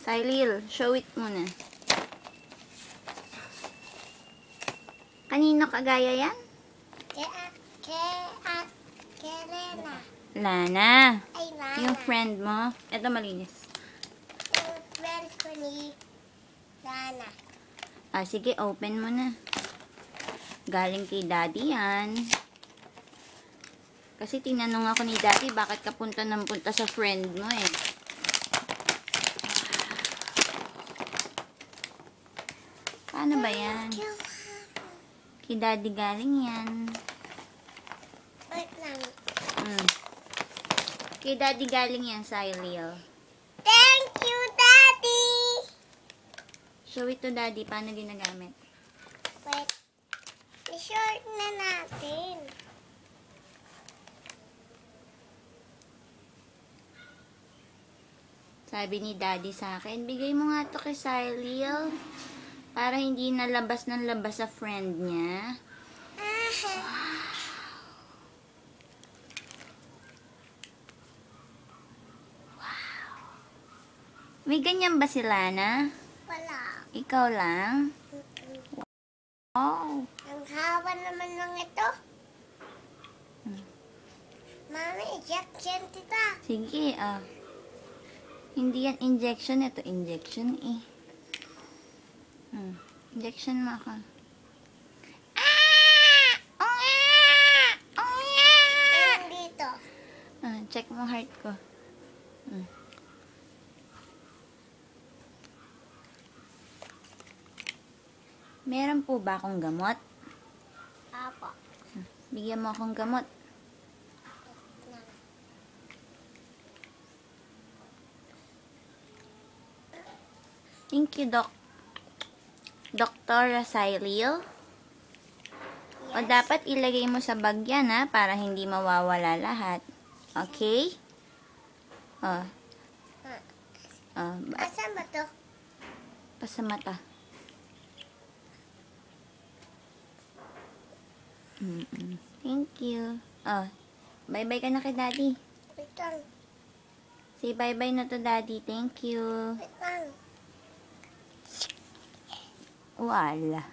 Cylil, show it muna. Kanino kagaya yan? Lana. Lana. Ay, Lana. Yung friend mo. Ito malinis. Yung friend ko ni Lana. Ah, sige, open mo na. Galing kay Daddy yan. Kasi tinanong ako ni Daddy, bakit ka punta ng punta sa friend mo eh. Paano ba yan? Kay Daddy galing yan. Wait lang. Kay Daddy galing yan, Cylil. Thank you, Daddy! Show it to Daddy, paano ginagamit? Wait. I-short na natin. Sabi ni Daddy sa akin, bigay mo nga to kay Cylil. Para hindi nalabas ng labas sa friend niya. May ganyan ba si Lana? Wala. Ikaw lang? Wow. Ang haba naman ng ito. Mami, injection kita. Sige, hindi yan injection. Ito injection eh. Injection mo ako. Ayan dito. Check mo heart ko. Meron po ba akong gamot? Apo. Bigyan mo akong gamot. Thank you, Dr. Cylil. O dapat ilagay mo sa bag yan, ha, para hindi mawawala lahat. Okay? Asan ba to? Sa mata. Thank you. Bye-bye ka na kay Daddy. Wait lang. Say bye-bye na to Daddy. Thank you. Wait lang. Wala.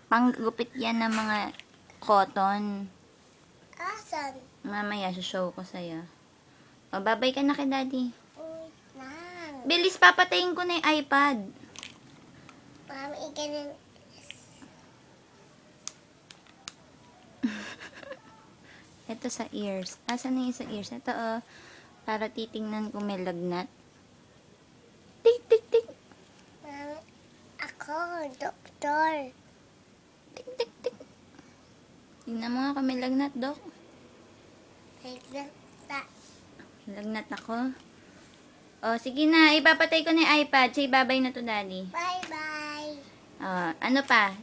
Panggupit yan ng mga cotton. Asan? Mamaya, show ko sa'yo. Bye-bye ka na kay Daddy. Wait lang. Bilis, papatayin ko na yung iPad. Mami, ganun. Ito sa ears. Asan na yung sa ears? Ito, para titingnan kung may lagnat. Tik, tik, tik. Mami, ako, doktor. Tik, tik, tik. Tingnan mo nga kung may lagnat, Dok. Wait lang. Lagnat ako. Sige na. Ipapatay ko na yung iPad. Say bye-bye na to, Daddy. Bye-bye. Ano pa?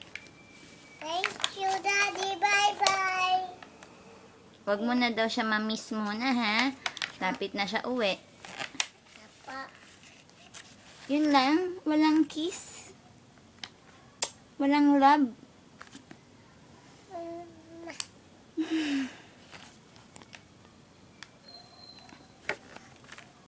Thank you, Daddy. Bye-bye. Huwag mo na daw siya ma-miss muna, ha? Lapit na siya uwi. Apa. Yun lang. Walang kiss. Walang love.